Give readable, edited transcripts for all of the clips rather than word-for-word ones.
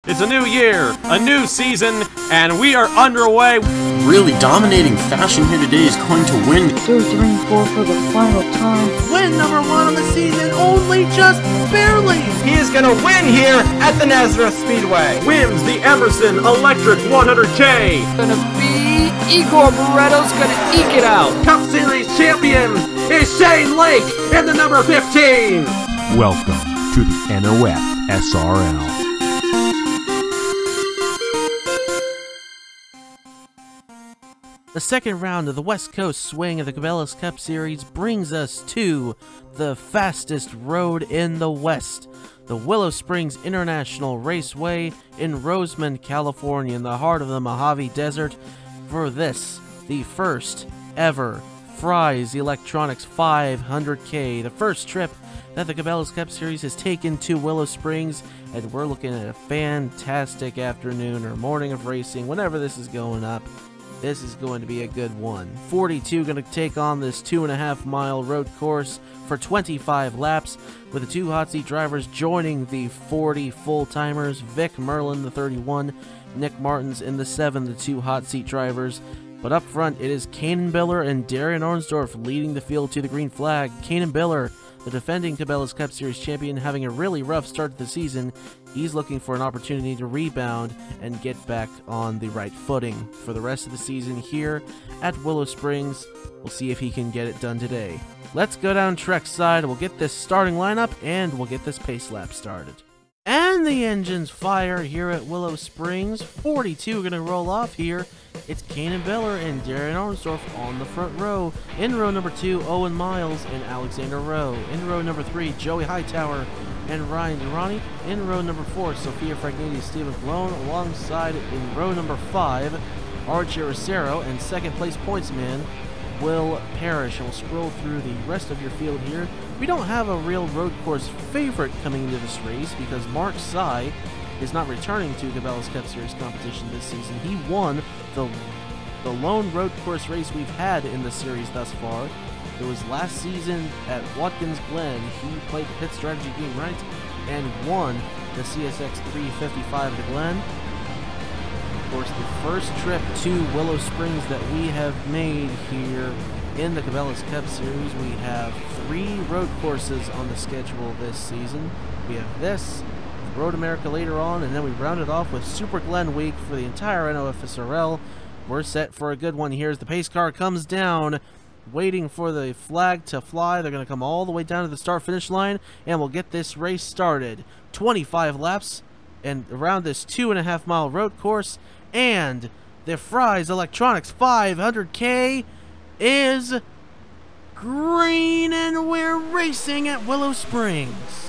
It's a new year, a new season, and we are underway. Really dominating fashion here today is going to win. 4 for the final time. Win number 1 on the season, only just barely. He is going to win here at the Nazareth Speedway. Wins the Emerson Electric 100K. Gonna be Igor Barretto's gonna eke it out. Cup Series champion is Shane Lake in the number 15. Welcome to the NOFSRL. The second round of the West Coast swing of the Cabela's Cup Series brings us to the fastest road in the West, the Willow Springs International Raceway in Rosemond, California, in the heart of the Mojave Desert, for this, the first ever Fry's Electronics 500K, the first trip that the Cabela's Cup Series has taken to Willow Springs, and we're looking at a fantastic afternoon or morning of racing whenever this is going up. This is going to be a good one. 42 going to take on this 2.5 mile road course for 25 laps, with the 2 hot seat drivers joining the 40 full-timers. Vic Merlin, the 31, Nick Martins in the 7, the 2 hot seat drivers. But up front, it is Kanan Biller and Darian Ornsdorf leading the field to the green flag. Kanan Biller, the defending Cabela's Cup Series champion, having a really rough start to the season. He's looking for an opportunity to rebound and get back on the right footing for the rest of the season here at Willow Springs. We'll see if he can get it done today. Let's go down Trekside, we'll get this starting lineup, and we'll get this pace lap started. And the engines fire here at Willow Springs. 42 going to roll off here. It's Kanan Biller and Darian Ornsdorf on the front row. In row number 2, Owen Miles and Alexander Rowe. In row number 3, Joey Hightower and Ryan Durrani. In row number 4, Sophia Fragnini and Stephen Colon. Alongside in row number 5, Archie Rosero and second place pointsman Will Parrish. And we'll scroll through the rest of your field here. We don't have a real road course favorite coming into this race because Mark Sy is not returning to Cabela's Cup Series competition this season. He won the lone road course race we've had in the series thus far. It was last season at Watkins Glen. He played the pit strategy game right and won the CSX 355 at the Glen. Of course, the first trip to Willow Springs that we have made here in the Cabela's Cup Series. We have 3 road courses on the schedule this season. We have this, Road America later on, and then we round it off with Super Glen Week for the entire NOFSRL. We're set for a good one here as the pace car comes down, waiting for the flag to fly. They're going to come all the way down to the start-finish line, and we'll get this race started. 25 laps and around this 2.5 mile road course, and the Fry's Electronics 500K is green, and we're racing at Willow Springs.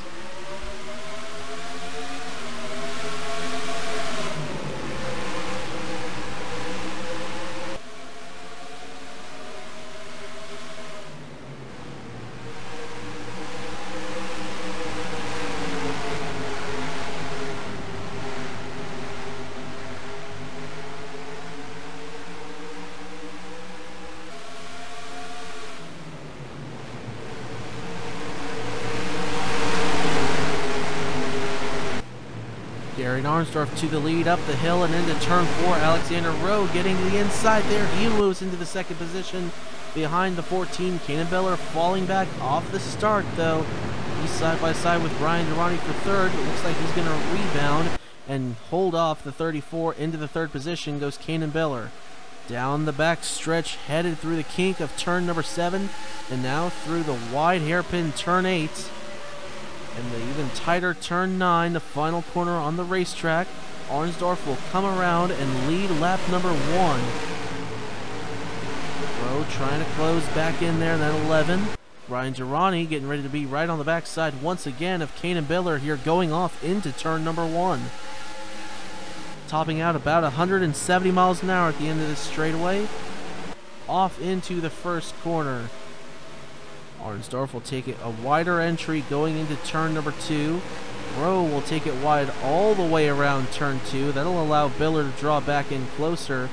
Darian Ornsdorf to the lead, up the hill and into turn 4. Alexander Rowe getting to the inside there. He moves into the second position behind the 14. Kanan Biller falling back off the start, though. He's side by side with Ryan Durrani for third. It looks like he's going to rebound and hold off the 34. Into the third position goes Kanan Biller. Down the back stretch, headed through the kink of turn number 7, and now through the wide hairpin turn 8. And the even tighter turn 9, the final corner on the racetrack. Ornsdorf will come around and lead lap number 1. Rowe trying to close back in there, then 11. Ryan Durrani getting ready to be right on the backside once again of Kanan Biller here, going off into turn number 1. Topping out about 170 miles an hour at the end of this straightaway. Off into the first corner. Ornsdorf will take it a wider entry going into turn number 2. Rowe will take it wide all the way around turn 2. That'll allow Biller to draw back in closer.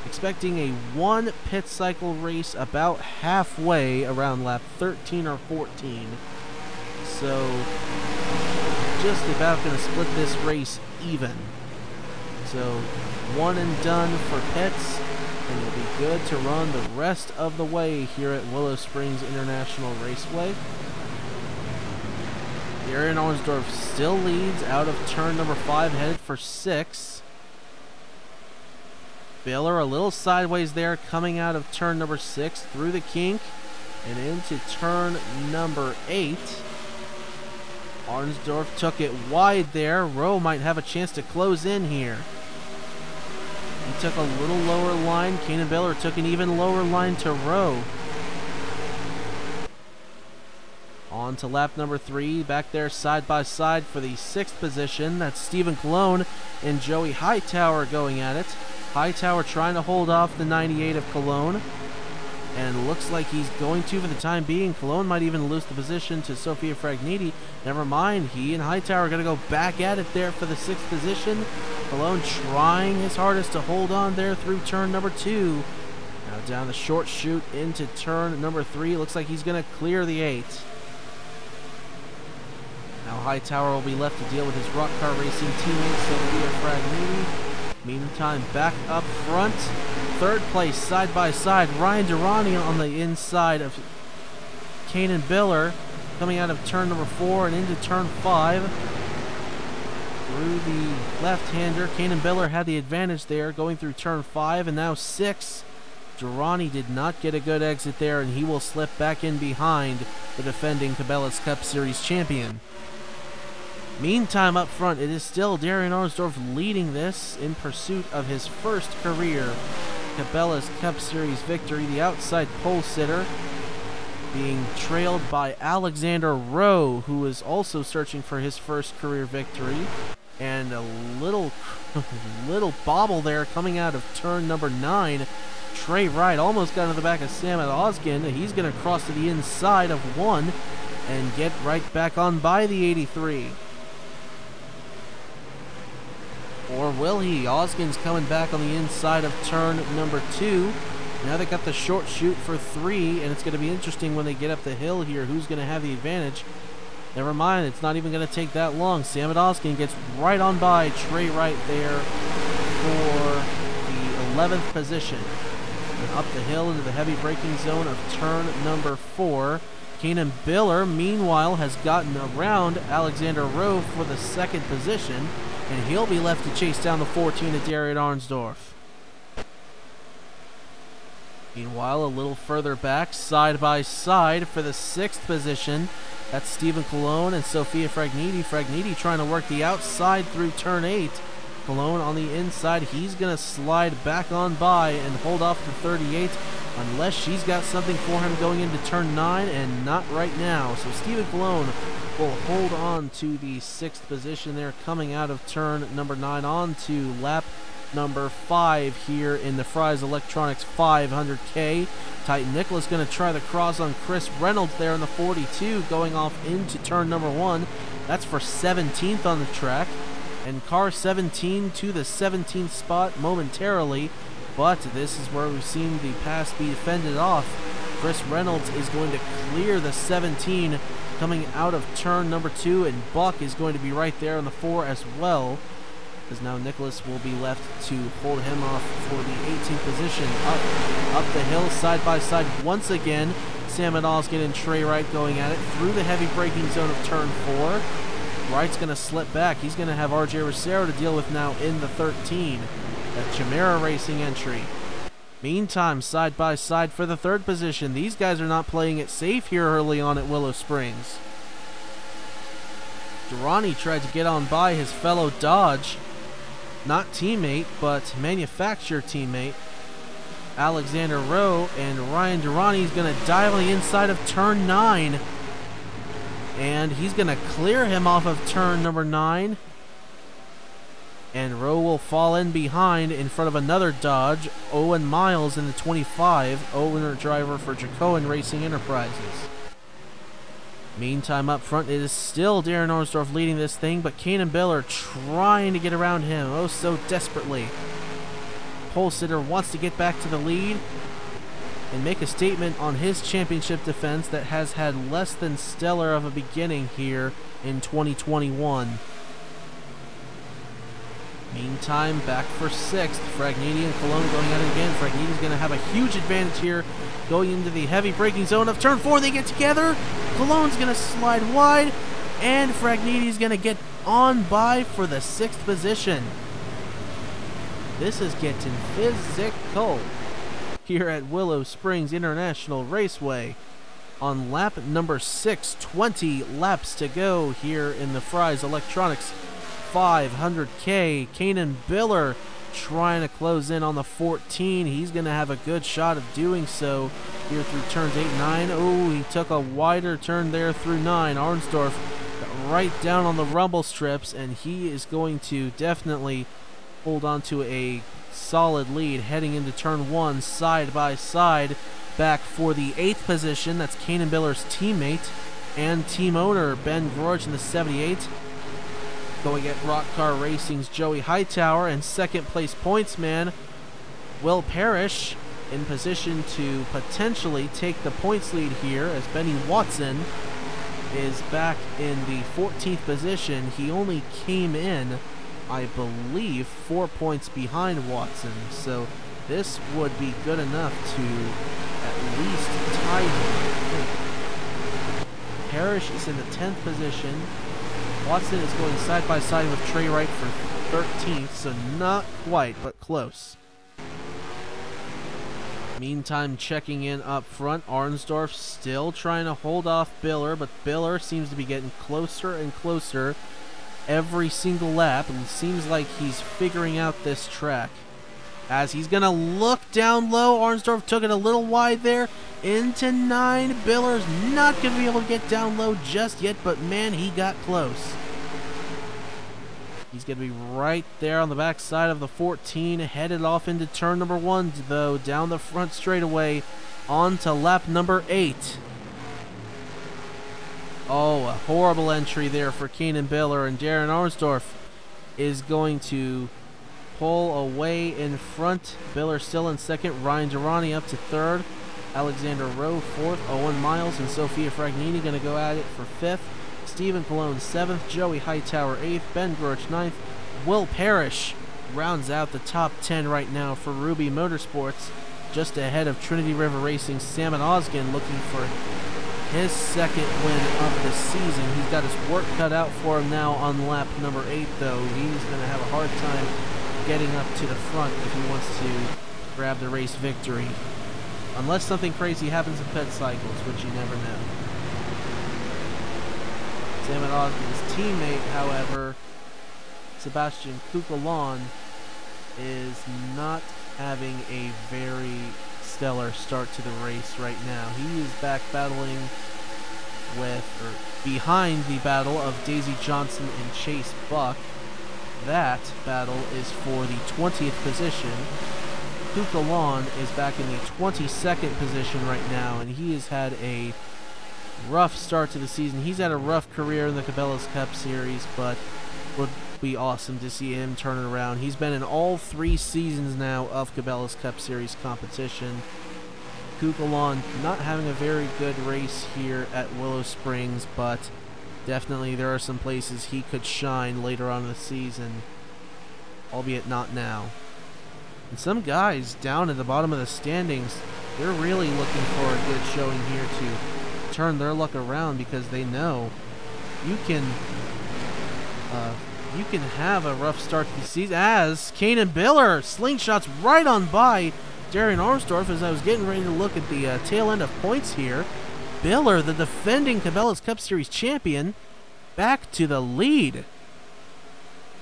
Expecting a 1 pit cycle race about halfway around lap 13 or 14. So just about going to split this race even. So, one and done for pits, and you'll be good to run the rest of the way here at Willow Springs International Raceway. Darren Arnsdorf still leads out of turn number 5, headed for 6. Baylor a little sideways there, coming out of turn number 6 through the kink and into turn number 8. Arnsdorf took it wide there. Rowe might have a chance to close in here. He took a little lower line. Kanan Baylor took an even lower line to Rowe. On to lap number 3, back there side by side for the 6th position. That's Stephen Colon and Joey Hightower going at it. Hightower trying to hold off the 98 of Colon, and looks like he's going to for the time being. Colon might even lose the position to Sophia Fragniti. Never mind, he and Hightower are going to go back at it there for the 6th position. Colon trying his hardest to hold on there through turn number 2. Now down the short chute into turn number 3. Looks like he's going to clear the 8. Now Hightower will be left to deal with his Rock Car Racing teammate Sophia Fragniti. Meantime, back up front, 3rd place side by side, Ryan Durrani on the inside of Kanan Biller, coming out of turn number 4 and into turn 5. Through the left-hander, Kanan Biller had the advantage there, going through turn 5, and now 6. Durrani did not get a good exit there, and he will slip back in behind the defending Cabela's Cup Series champion. Meantime, up front, it is still Darren Arnsdorf leading this in pursuit of his first career Cabela's Cup Series victory. The outside pole sitter being trailed by Alexander Rowe, who is also searching for his first career victory. And a little bobble there coming out of turn number 9. Trey Wright almost got into the back of Sam Oskin. He's going to cross to the inside of 1 and get right back on by the 83. Or will he? Oskin's coming back on the inside of turn number 2. Now they got the short chute for 3, and it's going to be interesting when they get up the hill here who's going to have the advantage. Never mind, it's not even going to take that long. Sam Oskin gets right on by Trey Wright there for the 11th position. And up the hill into the heavy braking zone of turn number 4. Kanan Biller, meanwhile, has gotten around Alexander Rowe for the 2nd position, and he'll be left to chase down the 14 of Darren Arnsdorf. Meanwhile, a little further back, side by side for the 6th position, that's Stephen Colon and Sophia Fragniti. Fragniti trying to work the outside through turn 8. Colon on the inside, he's going to slide back on by and hold off to 38, unless she's got something for him going into turn 9, and not right now. So Stephen Colon will hold on to the 6th position there, coming out of turn number 9 on to lap number 5 here in the Fry's Electronics 500K. Titan Nicholas going to try the cross on Chris Reynolds there in the 42, going off into turn number 1. That's for 17th on the track. And car 17 to the 17th spot momentarily, but this is where we've seen the pass be fended off. Chris Reynolds is going to clear the 17 coming out of turn number 2, and Buck is going to be right there on the 4 as well, as now Nicholas will be left to hold him off for the 18th position. Up the hill, side by side once again. Sam Oskin and Trey Wright going at it through the heavy braking zone of turn 4. Wright's going to slip back. He's going to have RJ Rosero to deal with now in the 13. That Chimera Racing entry. Meantime, side by side for the 3rd position. These guys are not playing it safe here early on at Willow Springs. Durrani tried to get on by his fellow Dodge, not teammate, but manufacturer teammate, Alexander Rowe, and Ryan Durrani is going to dive on the inside of turn 9. And he's going to clear him off of turn number 9. And Rowe will fall in behind in front of another Dodge, Owen Miles in the 25, owner driver for Jacoan Racing Enterprises. Meantime, up front, it is still Darren Arnsdorf leading this thing, but Kanan Biller trying to get around him, oh so desperately. Pole sitter wants to get back to the lead and make a statement on his championship defense that has had less than stellar of a beginning here in 2021. Meantime, back for 6th. Fragnini and Cologne going at it again. Fragnini's going to have a huge advantage here going into the heavy braking zone of turn 4. They get together. Cologne's going to slide wide, and Fragnini's going to get on by for the 6th position. This is getting physical here at Willow Springs International Raceway on lap number 6. 20 laps to go here in the Fry's Electronics 500K. Kanan Biller trying to close in on the 14. He's going to have a good shot of doing so here through turns 8 and 9. Oh, he took a wider turn there through 9. Arnsdorf right down on the rumble strips, and he is going to definitely hold on to a solid lead heading into turn 1 side by side. Back for the 8th position, that's Kanan Biller's teammate and team owner Ben George in the 78. Going at Rock Car Racing's Joey Hightower, and 2nd place points man Will Parrish in position to potentially take the points lead here as Benny Watson is back in the 14th position. He only came in, I believe, 4 points behind Watson, so this would be good enough to at least tie him. Parrish is in the 10th position. Watson is going side by side with Trey Wright for 13th, so not quite, but close. Meantime, checking in up front, Arnsdorf still trying to hold off Biller, but Biller seems to be getting closer and closer every single lap, and it seems like he's figuring out this track. As he's going to look down low, Arnsdorf took it a little wide there, into 9. Biller's not going to be able to get down low just yet, but man, he got close. He's going to be right there on the back side of the 14, headed off into turn number 1, though, down the front straightaway, on to lap number 8. Oh, a horrible entry there for Kanan Biller, and Darren Arnsdorf is going to pull away in front. Biller still in 2nd, Ryan Durrani up to 3rd, Alexander Rowe 4th, Owen Miles and Sophia Fragnini going to go at it for 5th, Stephen Cologne 7th, Joey Hightower 8th, Ben George 9th, Will Parrish rounds out the top 10 right now for Ruby Motorsports, just ahead of Trinity River Racing's Salmon Oskin, looking for his 2nd win of the season. He's got his work cut out for him now on lap number 8, though. He's going to have a hard time getting up to the front if he wants to grab the race victory. Unless something crazy happens in pit cycles, which you never know. Salmon Oskin's teammate, however, Sebastian Kukulon, is not having a very stellar start to the race right now. He is back battling with, or behind the battle of Daisy Johnson and Chase Buck. That battle is for the 20th position. Kukulon is back in the 22nd position right now, and he has had a rough start to the season. He's had a rough career in the Cabela's Cup Series, but would be awesome to see him turn it around. He's been in all 3 seasons now of Cabela's Cup Series competition. Kukulon not having a very good race here at Willow Springs, but definitely there are some places he could shine later on in the season, albeit not now. And some guys down at the bottom of the standings, they're really looking for a good showing here to turn their luck around, because they know you can have a rough start to the season, as Kanan Biller slingshots right on by Darren Arnsdorf. As I was getting ready to look at the tail end of points here, Biller, the defending Cabela's Cup Series champion, back to the lead.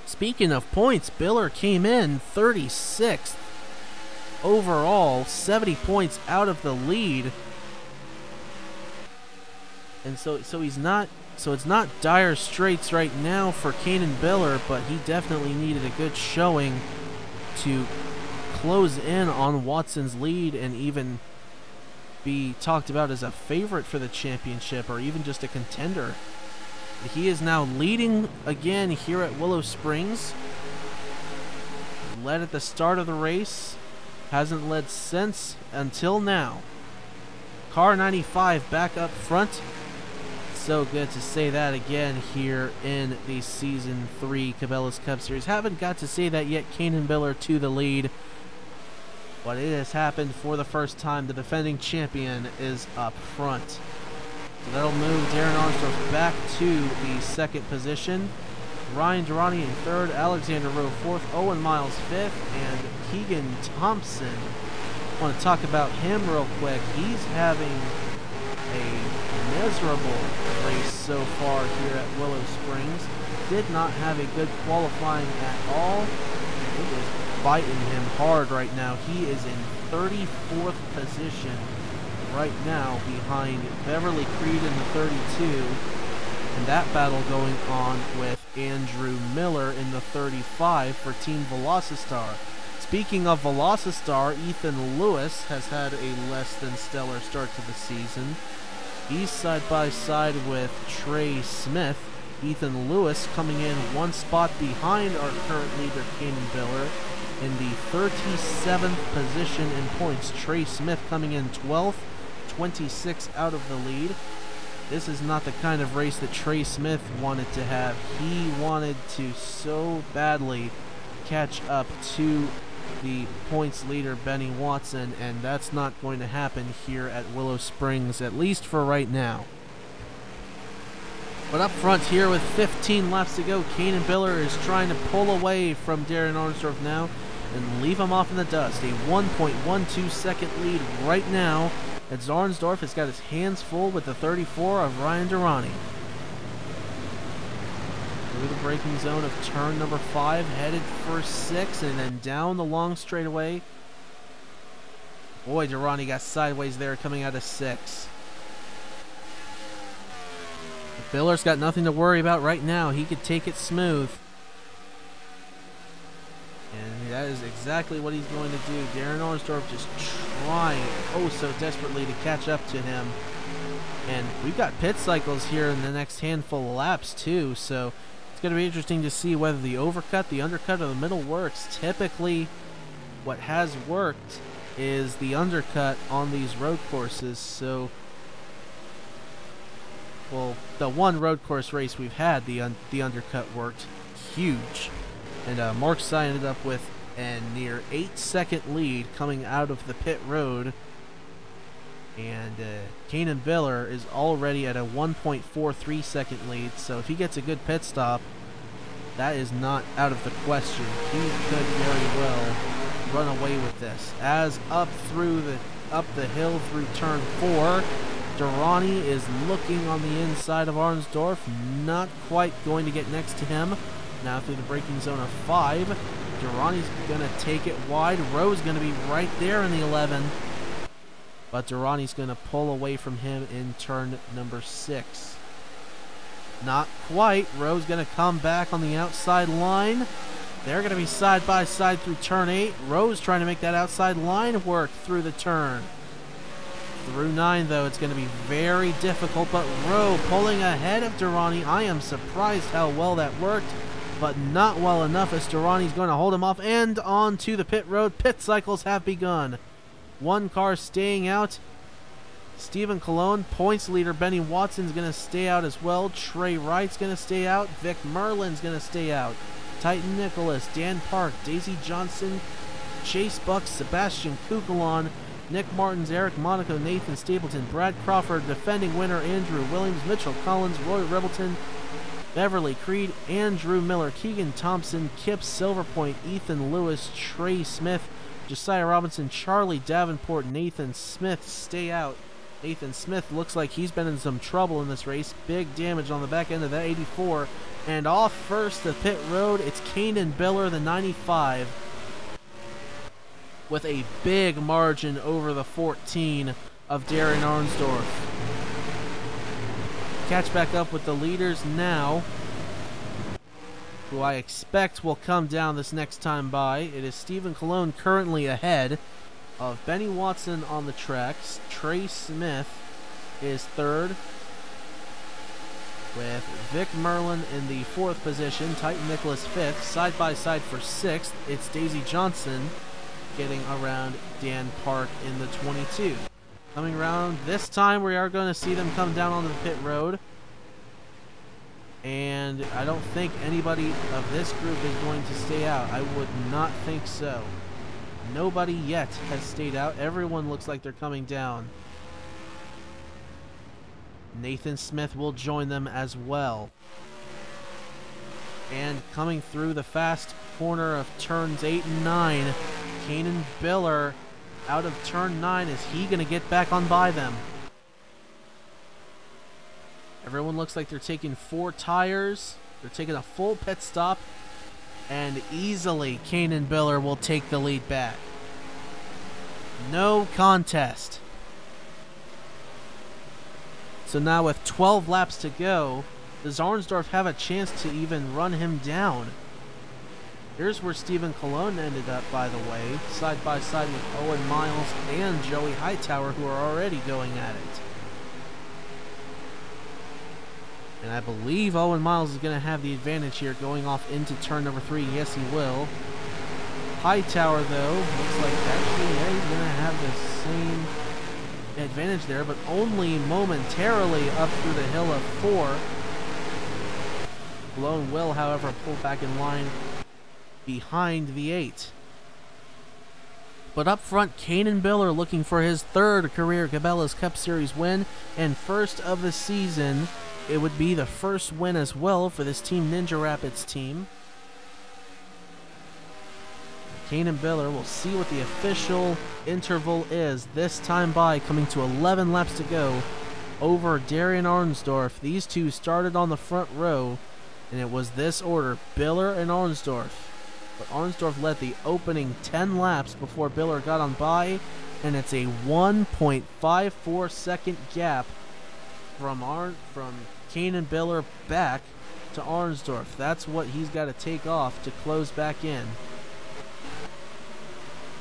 Speaking of points, Biller came in 36th overall, 70 points out of the lead. And so it's not dire straits right now for Kanan Biller, but he definitely needed a good showing to close in on Watson's lead and even be talked about as a favorite for the championship, or even just a contender. He is now leading again here at Willow Springs. Led at the start of the race, hasn't led since until now. Car 95 back up front. so good to say that again here in the Season 3 Cabela's Cup Series. Haven't got to say that yet. Kanan Biller to the lead. But it has happened for the first time. The defending champion is up front. So that'll move Darren Armstrong back to the second position. Ryan Durrani in third, Alexander Rowe fourth, Owen Miles fifth, and Keegan Thompson. I want to talk about him real quick. He's having a miserable race so far here at Willow Springs. Did not have a good qualifying at all. It is biting him hard right now. He is in 34th position right now behind Beverly Creed in the 32. And that battle going on with Andrew Miller in the 35 for Team Velocestar. Speaking of Velocestar, Ethan Lewis has had a less than stellar start to the season. He's side by side with Trey Smith. Ethan Lewis coming in one spot behind our current leader, Kanan Biller, in the 37th position in points. Trey Smith coming in 12th, 26 out of the lead. This is not the kind of race that Trey Smith wanted to have. He wanted to so badly catch up to the points leader, Benny Watson, and that's not going to happen here at Willow Springs, at least for right now. But up front here with 15 laps to go, Kanan Biller is trying to pull away from Darren Armstrong now and leave him off in the dust. A 1.12 second lead right now. As Zornsdorf has got his hands full with the 34 of Ryan Durrani. Through the braking zone of turn number 5, headed for 6, and then down the long straightaway. Boy, Durrani got sideways there coming out of 6. Biller's got nothing to worry about right now. He could take it smooth. And that is exactly what he's going to do. Darren Ornsdorf just trying oh so desperately to catch up to him. And we've got pit cycles here in the next handful of laps too, so it's going to be interesting to see whether the overcut, the undercut, or the middle works. Typically, what has worked is the undercut on these road courses, so well, the one road course race we've had, the undercut worked huge. And Mark Sy ended up with a near 8-second lead coming out of the pit road. And Kanan Biller is already at a 1.43 second lead. So if he gets a good pit stop, that is not out of the question. He could very well run away with this. As up the hill through turn 4, Durrani is looking on the inside of Arnsdorf, not quite going to get next to him. Now through the braking zone of 5, Durrani's going to take it wide. Rowe's going to be right there in the 11. But Durrani's going to pull away from him in turn number 6. Not quite. Rowe's going to come back on the outside line. They're going to be side by side through turn 8. Rowe's trying to make that outside line work through the turn. Through 9, though, it's going to be very difficult, but Rowe pulling ahead of Durrani. I am surprised how well that worked, but not well enough as Durrani's going to hold him off and on to the pit road. Pit cycles have begun. One car staying out. Stephen Colon, points leader Benny Watson's going to stay out as well. Trey Wright's going to stay out. Vic Merlin's going to stay out. Titan Nicholas, Dan Park, Daisy Johnson, Chase Bucks, Sebastian Kukulon, Nick Martins, Eric Monaco, Nathan Stapleton, Brad Crawford, defending winner Andrew Williams, Mitchell Collins, Roy Rebelton, Beverly Creed, Andrew Miller, Keegan Thompson, Kip Silverpoint, Ethan Lewis, Trey Smith, Josiah Robinson, Charlie Davenport, Nathan Smith stay out. Nathan Smith looks like he's been in some trouble in this race. Big damage on the back end of that 84. And off first to pit road, it's Kanan Biller, the 95. With a big margin over the 14 of Darren Arnsdorf. Catch back up with the leaders now, who I expect will come down this next time by. It is Stephen Colon currently ahead of Benny Watson on the tracks. Trey Smith is third, with Vic Merlin in the 4th position, Titan Nicholas 5th, side by side for 6th. It's Daisy Johnson getting around Dan Park in the 22. Coming around this time, we are going to see them come down onto the pit road. And I don't think anybody of this group is going to stay out. I would not think so. Nobody yet has stayed out. Everyone looks like they're coming down. Nathan Smith will join them as well. And coming through the fast corner of turns 8 and 9, Kanan Biller out of turn 9. Is he going to get back on by them? Everyone looks like they're taking 4 tires. They're taking a full pit stop. And easily, Kanan Biller will take the lead back. No contest. So now with 12 laps to go, does Arnsdorf have a chance to even run him down? Here's where Stephen Colon ended up, by the way, side by side with Owen Miles and Joey Hightower, who are already going at it. And I believe Owen Miles is going to have the advantage here going off into turn number 3. Yes, he will. Hightower, though, looks like actually, yeah, he's going to have the same advantage there, but only momentarily up through the hill of 4. Colon will, however, pull back in line behind the 8. But up front, Kanan Biller looking for his 3rd career Cabela's Cup Series win and first of the season. It would be the first win as well for this Team Ninja Rapids team. Kanan Biller will see what the official interval is this time by, coming to 11 laps to go over Darian Arnsdorf. These two started on the front row, and it was this order, Biller and Arnsdorf. But Arnsdorf led the opening 10 laps before Biller got on by, and it's a 1.54 second gap from Kanan Biller back to Arnsdorf. That's what he's got to take off to close back in.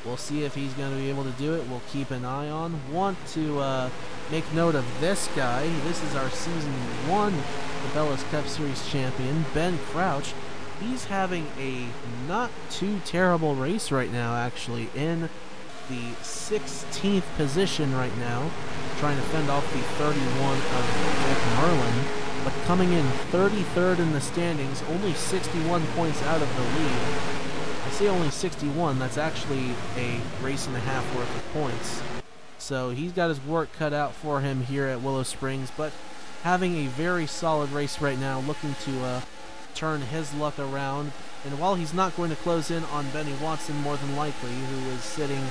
We'll see if he's going to be able to do it. We'll keep an eye on. Want to make note of this guy. This is our Season 1 Cabela's Cup Series champion, Ben Crouch. He's having a not too terrible race right now, actually, in the 16th position right now, trying to fend off the 31 of Vic Merlin, but coming in 33rd in the standings, only 61 points out of the lead. I say only 61, that's actually a race and a half worth of points. So he's got his work cut out for him here at Willow Springs, but having a very solid race right now, looking to turn his luck around. And while he's not going to close in on Benny Watson more than likely, who is sitting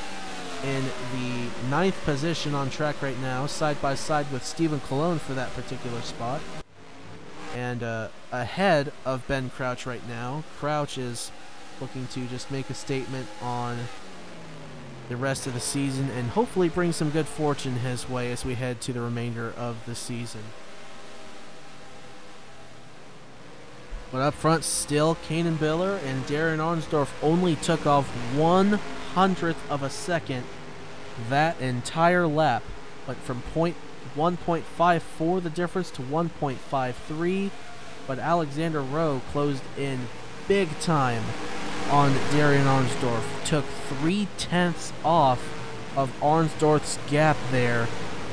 in the 9th position on track right now, side by side with Stephen Colon for that particular spot. And ahead of Ben Crouch right now, Crouch is looking to just make a statement on the rest of the season and hopefully bring some good fortune his way as we head to the remainder of the season. But up front still, Kanan Biller and Darren Arnsdorf only took off 1/100th of a second that entire lap. But from 1.54 the difference to 1.53. But Alexander Rowe closed in big time on Darian Arnsdorf. Took 3/10 off of Arnsdorf's gap there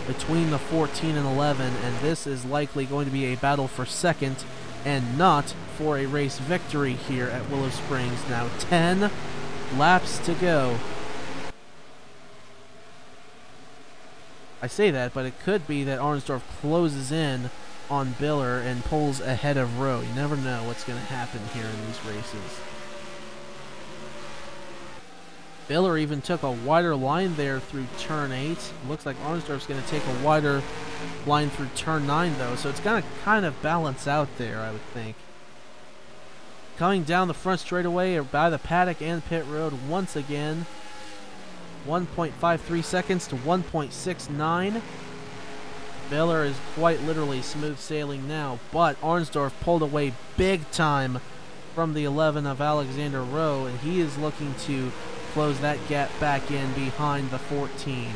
between the 14 and 11, and this is likely going to be a battle for second and not for a race victory here at Willow Springs. Now 10 laps to go. I say that, but it could be that Arnsdorf closes in on Biller and pulls ahead of Rowe. You never know what's going to happen here in these races. Biller even took a wider line there through turn 8. Looks like Arnsdorf's going to take a wider line through turn 9, though, so it's going to kind of balance out there, I would think. Coming down the front straightaway by the paddock and pit road once again. 1.53 seconds to 1.69. Biller is quite literally smooth sailing now, but Arnsdorf pulled away big time from the 11 of Alexander Rowe, and he is looking to close that gap back in behind the 14.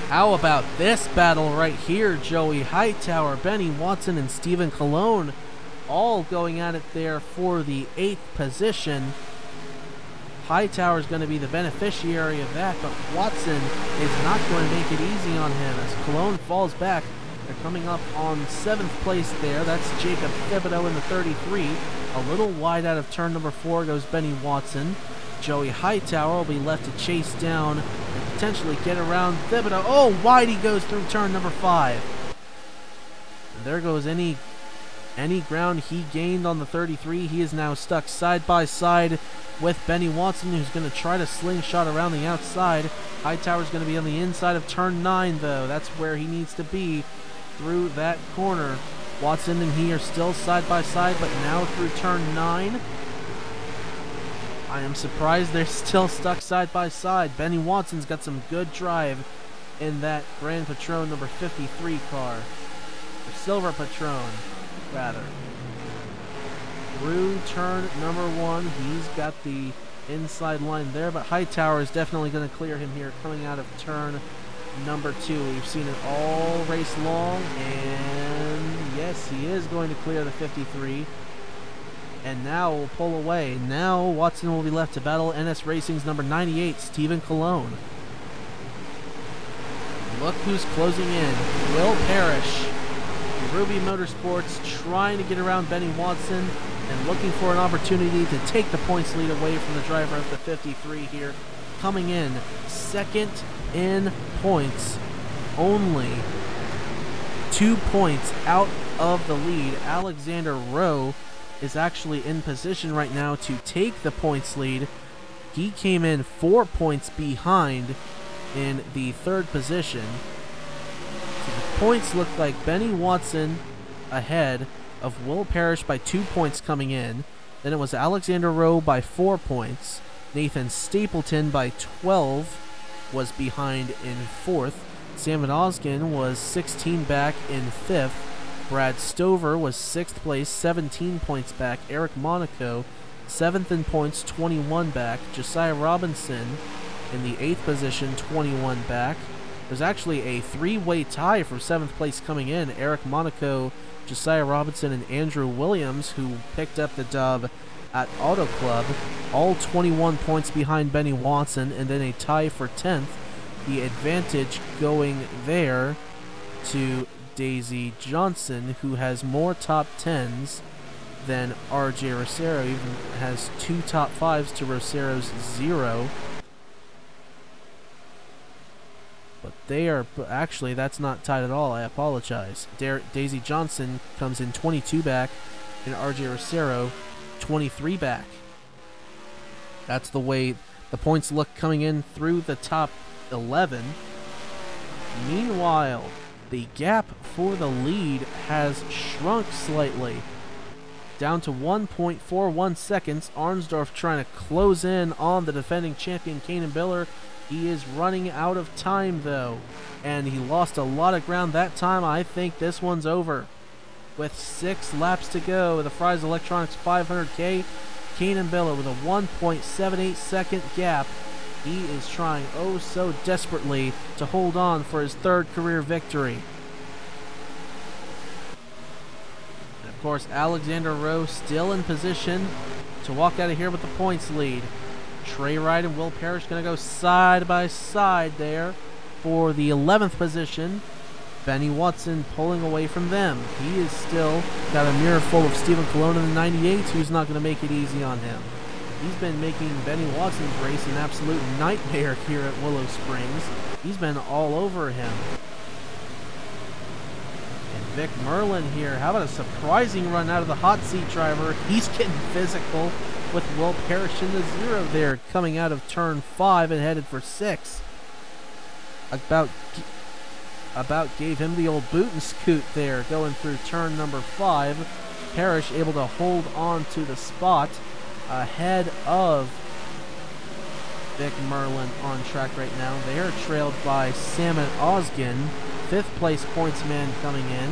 How about this battle right here? Joey Hightower, Benny Watson, and Stephen Colon all going at it there for the 8th position. Hightower is going to be the beneficiary of that, but Watson is not going to make it easy on him as Colon falls back They're coming up on 7th place there. That's Jacob Thibodeau in the 33. A little wide out of turn number 4 goes Benny Watson. Joey Hightower will be left to chase down and potentially get around Thibodeau. Oh, wide he goes through turn number 5. And there goes any ground he gained on the 33. He is now stuck side by side with Benny Watson, who's going to try to slingshot around the outside. Hightower's going to be on the inside of turn 9, though. That's where he needs to be through that corner. Watson and he are still side by side, but now through turn 9. I am surprised they're still stuck side by side. Benny Watson's got some good drive in that Grand Patron number 53 car. Or Silver Patron, rather. Through turn number 1, he's got the inside line there, but Hightower is definitely going to clear him here coming out of turn number 2. We've seen it all race long, and yes, he is going to clear the 53. And now we'll pull away. Now Watson will be left to battle NS Racing's number 98, Stephen Colon. Look who's closing in. Will Parrish. Ruby Motorsports trying to get around Benny Watson and looking for an opportunity to take the points lead away from the driver of the 53 here. Coming in second in points, only 2 points out of the lead. Alexander Rowe is actually in position right now to take the points lead. He came in 4 points behind in the 3rd position. So the points look like Benny Watson ahead of Will Parrish by 2 points coming in. Then it was Alexander Rowe by 4 points. Nathan Stapleton by 12 was behind in 4th. Sam Van Osgen was 16 back in 5th. Brad Stover was 6th place, 17 points back. Eric Monaco, 7th in points, 21 back. Josiah Robinson in the 8th position, 21 back. There's actually a 3-way tie for 7th place coming in. Eric Monaco, Josiah Robinson, and Andrew Williams, who picked up the dub at Auto Club, all 21 points behind Benny Watson, and then a tie for 10th. The advantage going there to Daisy Johnson, who has more top 10s than RJ Rosero, even has 2 top 5s to Rosero's 0. But they are, actually, that's not tied at all. I apologize. Daisy Johnson comes in 22 back, and RJ Rosero 23 back. That's the way the points look coming in through the top 11. Meanwhile, the gap for the lead has shrunk slightly, down to 1.41 seconds. Arnsdorf trying to close in on the defending champion, Kanan Biller. He is running out of time, though, and he lost a lot of ground that time. I think this one's over. With 6 laps to go, the Fry's Electronics 500K, Kanan Biller with a 1.78 second gap. He is trying oh so desperately to hold on for his 3rd career victory. And of course, Alexander Rowe still in position to walk out of here with the points lead. Trey Wright and Will Parrish going to go side by side there for the 11th position. Benny Watson pulling away from them. He is still got a mirror full of Stephen Colon in the 98, who's not going to make it easy on him. He's been making Benny Watson's race an absolute nightmare here at Willow Springs. He's been all over him. And Vic Merlin here. How about a surprising run out of the hot seat driver? He's getting physical with Will Parrish in the 0 there, coming out of turn 5 and headed for 6. About gave him the old boot and scoot there, going through turn number 5. Parrish able to hold on to the spot ahead of Vic Merlin on track right now. They are trailed by Salmon Osgen, 5th place points man coming in.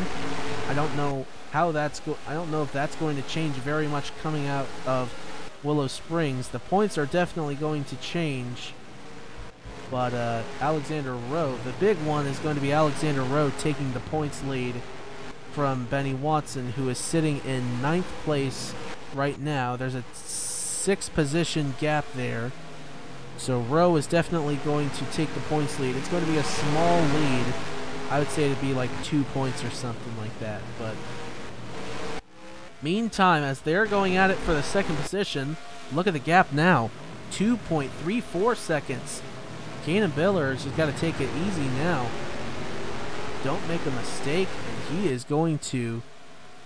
I don't know how that's I don't know if that's going to change very much coming out of Willow Springs. The points are definitely going to change, but Alexander Rowe, the big one is going to be Alexander Rowe taking the points lead from Benny Watson, who is sitting in 9th place right now. There's a 6 position gap there, so Rowe is definitely going to take the points lead. It's going to be a small lead I would say it'd be like 2 points or something like that. But meantime, as they're going at it for the second position, look at the gap now. 2.34 seconds. Cabela's just got to take it easy now. Don't make a mistake, and he is going to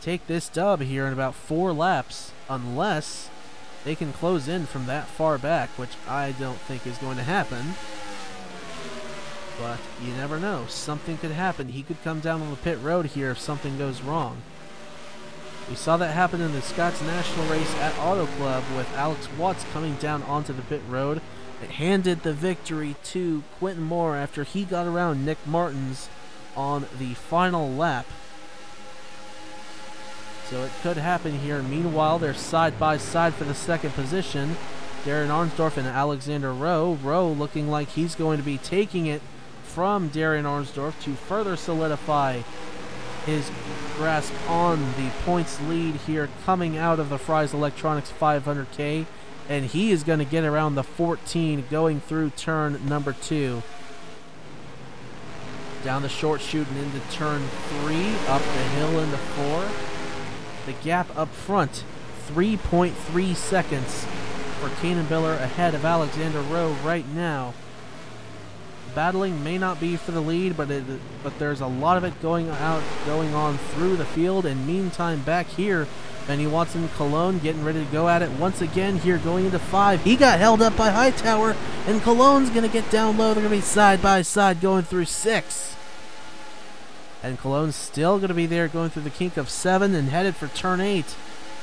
take this dub here in about 4 laps, unless they can close in from that far back, which I don't think is going to happen. But you never know. Something could happen. He could come down on the pit road here if something goes wrong. We saw that happen in the Scots National race at Auto Club with Alex Watts coming down onto the pit road. It handed the victory to Quentin Moore after he got around Nick Martins on the final lap. So it could happen here. Meanwhile, they're side by side for the second position. Darren Arnsdorf and Alexander Rowe. Rowe looking like he's going to be taking it from Darren Arnsdorf to further solidify his grasp on the points lead here coming out of the Fry's Electronics 500K. And he is going to get around the 14 going through turn number 2. Down the short chute and into turn 3, up the hill into 4. The gap up front, 3.3 seconds for Cabela ahead of Alexander Rowe right now. Battling may not be for the lead, but there's a lot of it going on through the field. And meantime, back here, Benny Watson, Cologne getting ready to go at it once again here going into 5. He got held up by Hightower, and Cologne's going to get down low. They're going to be side by side going through 6. And Cologne's still going to be there going through the kink of 7 and headed for turn 8.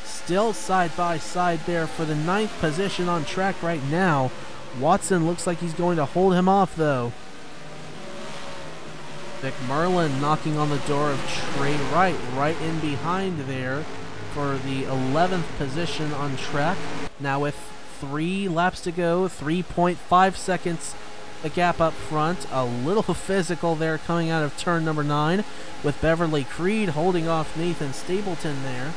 Still side by side there for the 9th position on track right now. Watson looks like he's going to hold him off though. Vic Merlin knocking on the door of Trey Wright right in behind there for the 11th position on track. Now with 3 laps to go, 3.5 seconds the gap up front. A little physical there coming out of turn number 9 with Beverly Creed holding off Nathan Stapleton there.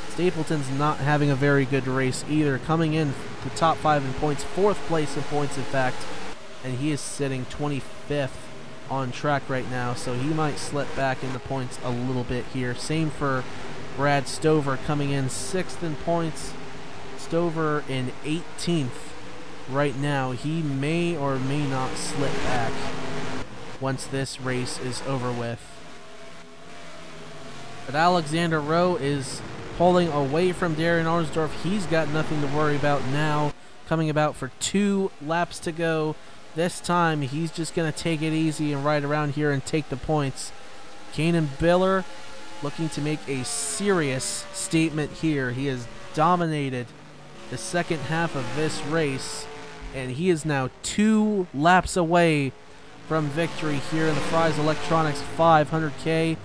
Stapleton's not having a very good race either, coming in the top 5 in points, 4th place in points in fact, and he is sitting 25th on track right now, so he might slip back into points a little bit here. Same for Brad Stover coming in 6th in points. Stover in 18th right now. He may or may not slip back once this race is over with. But Alexander Rowe is pulling away from Darren Arnsdorf. He's got nothing to worry about now. Coming about for 2 laps to go. This time he's just going to take it easy and ride around here and take the points. Cabela looking to make a serious statement here. He has dominated the second half of this race, and he is now 2 laps away from victory here in the Fry's Electronics 500K.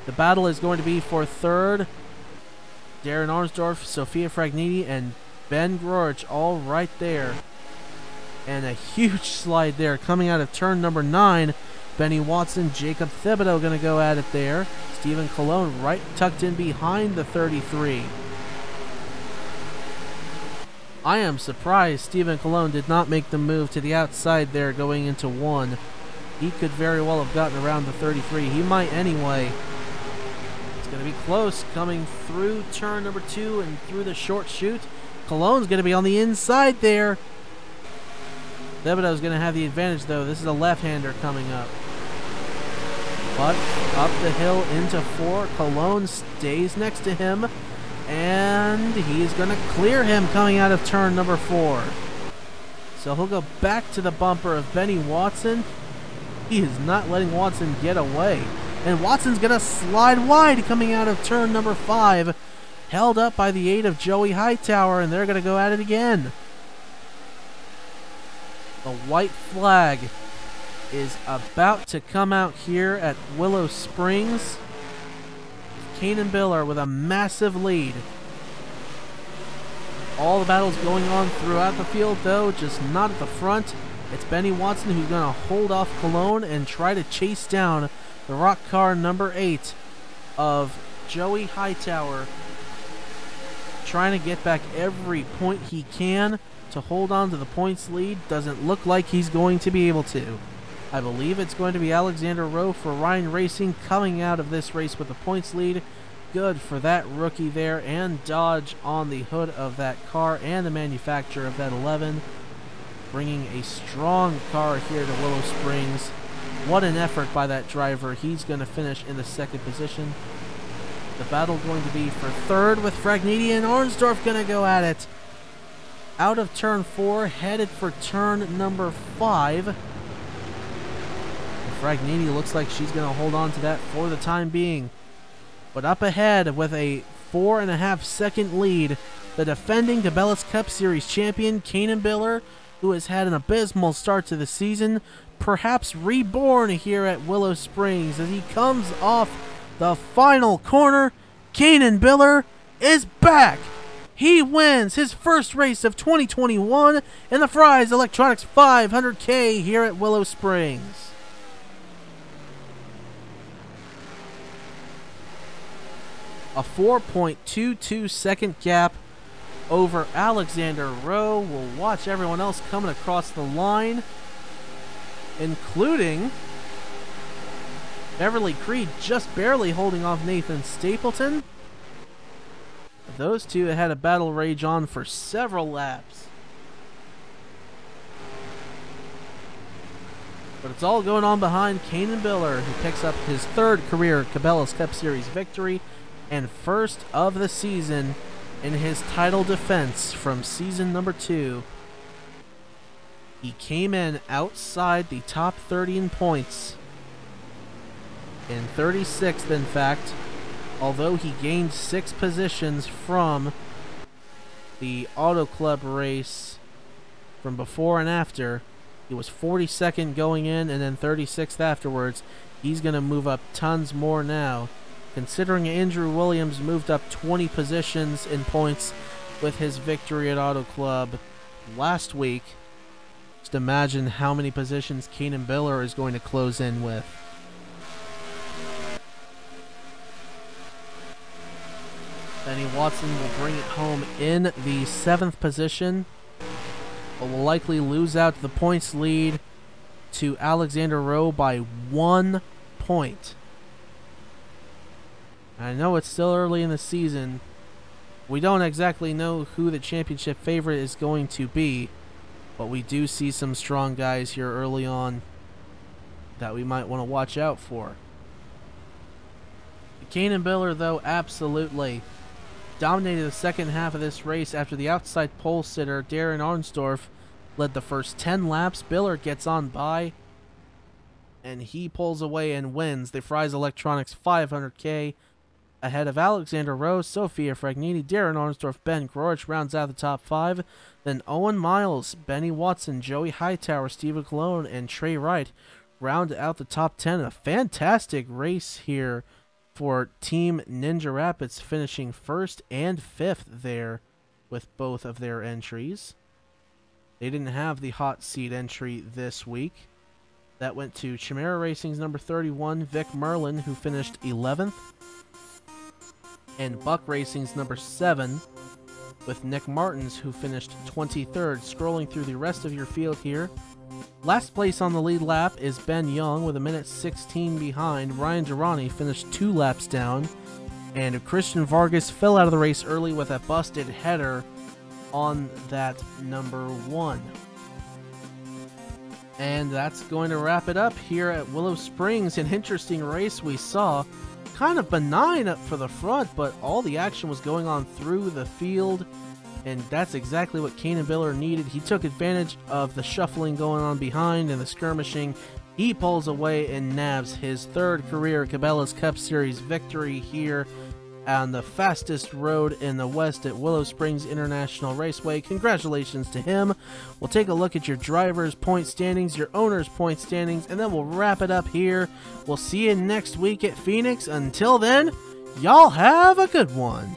The battle is going to be for 3rd. Darren Arnsdorf, Sophia Fragnini, and Ben Grorich all right there. And a huge slide there coming out of turn number 9. Benny Watson, Jacob Thibodeau going to go at it there. Stephen Cologne right tucked in behind the 33. I am surprised Stephen Cologne did not make the move to the outside there going into 1. He could very well have gotten around the 33. He might anyway. Going to be close coming through turn number 2 and through the short chute. Cologne's going to be on the inside there. Thibodeau's going to have the advantage though. This is a left-hander coming up. But up the hill into 4. Cologne stays next to him, and he's going to clear him coming out of turn number 4. So he'll go back to the bumper of Benny Watson. He is not letting Watson get away. And Watson's going to slide wide coming out of turn number 5. Held up by the 8 of Joey Hightower, and they're going to go at it again. The white flag is about to come out here at Willow Springs. Cabela with a massive lead. All the battles going on throughout the field, though, just not at the front. It's Benny Watson who's going to hold off Cologne and try to chase down the rock car number 8 of Joey Hightower, trying to get back every point he can to hold on to the points lead. Doesn't look like he's going to be able to. I believe it's going to be Alexander Rowe for Ryan Racing coming out of this race with the points lead. Good for that rookie there, and Dodge on the hood of that car and the manufacturer of that 11. Bringing a strong car here to Willow Springs. What an effort by that driver. He's going to finish in the second position. The battle going to be for third with Fragnini and Ornsdorf going to go at it. Out of turn 4, headed for turn number 5. Fragnini looks like she's going to hold on to that for the time being. But up ahead with a 4.5 second lead, the defending Cabela's Cup Series champion, Kanan Biller, who has had an abysmal start to the season, perhaps reborn here at Willow Springs as he comes off the final corner. Kanan Biller is back. He wins his first race of 2021 in the Fry's Electronics 500K here at Willow Springs. A 4.22 second gap over Alexander Rowe. We'll watch everyone else coming across the line, including Beverly Creed just barely holding off Nathan Stapleton. Those two had a battle rage on for several laps. But it's all going on behind Kanan Biller, who picks up his third career Cabela's Cup Series victory and first of the season in his title defense from season number 2. He came in outside the top 30 in points, in 36th in fact, although he gained 6 positions from the Auto Club race from before and after. He was 42nd going in and then 36th afterwards. He's going to move up tons more now, considering Andrew Williams moved up 20 positions in points with his victory at Auto Club last week. Just imagine how many positions Kanan Biller is going to close in with. Benny Watson will bring it home in the 7th position, but will likely lose out the points lead to Alexander Rowe by 1 point. I know it's still early in the season. We don't exactly know who the championship favorite is going to be, but we do see some strong guys here early on that we might want to watch out for. Kanan Biller, though, absolutely dominated the second half of this race after the outside pole sitter, Darren Arnsdorf, led the first 10 laps. Biller gets on by, and he pulls away and wins the Fry's Electronics 500K ahead of Alexander Rowe, Sophia Fragnini, Darren Arnsdorf, Ben Grorich rounds out the top 5. Then Owen Miles, Benny Watson, Joey Hightower, Stephen Colon, and Trey Wright round out the top 10. A fantastic race here for Team Ninja Rapids, finishing 1st and 5th there with both of their entries. They didn't have the hot seat entry this week. That went to Chimera Racing's number 31, Vic Merlin, who finished 11th. And Buck Racing's number 7, with Nick Martins, who finished 23rd. Scrolling through the rest of your field here, last place on the lead lap is Ben Young with 1:16 behind. Ryan Durrani finished 2 laps down, and Christian Vargas fell out of the race early with a busted header on that number 1. And that's going to wrap it up here at Willow Springs. An interesting race we saw. Kind of benign up for the front, but all the action was going on through the field, and that's exactly what Kanan Biller needed. He took advantage of the shuffling going on behind and the skirmishing. He pulls away and nabs his 3rd career Cabela's Cup Series victory here on the fastest road in the West at Willow Springs International Raceway. Congratulations to him. We'll take a look at your drivers' point standings, your owners' point standings, and then we'll wrap it up here. We'll see you next week at Phoenix. Until then, y'all have a good one.